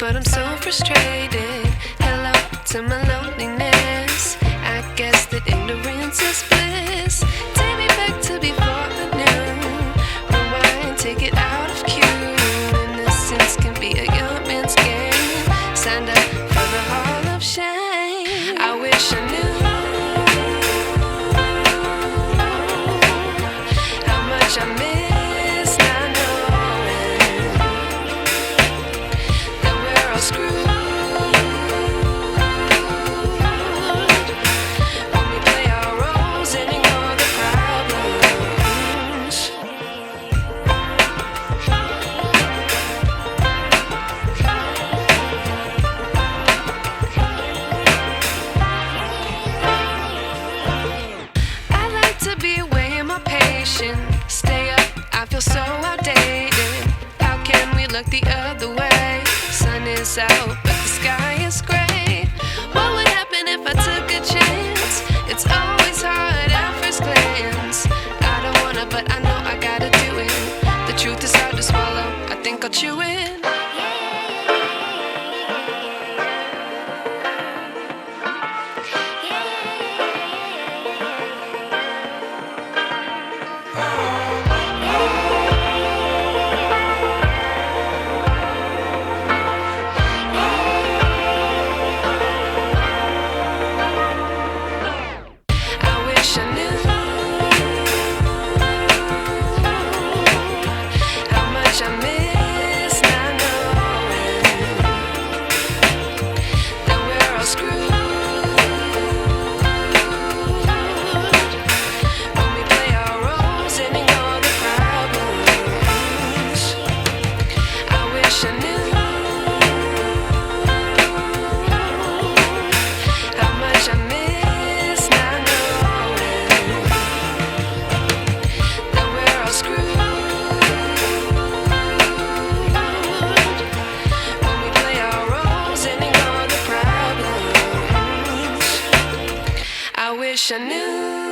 but I'm so frustrated. Hello to my loneliness. I guess that ignorance is bliss. Take me back to before I knew. Rewind, take it out of cue. Innocence can be a young man's game. Signed up for the hall of shame. I wish I knew how much I miss not knowing that we're all screwed when we play our roles and ignore the problems. I like to be away in my patience. Stay up, I feel so outdated. How can we look the other way? Sun is out, but the sky is gray. What would happen if I took a chance? It's always hard at first glance. I don't wanna, but I know I gotta do it. The truth is hard to swallow, I think I'll chew it. I wish I knew how much I miss not knowing that we're all screwed when we play our roles and ignore the problems. I wish I knew how much I miss not knowing that we're all screwed when we play our roles and ignore the problems. I wish I knew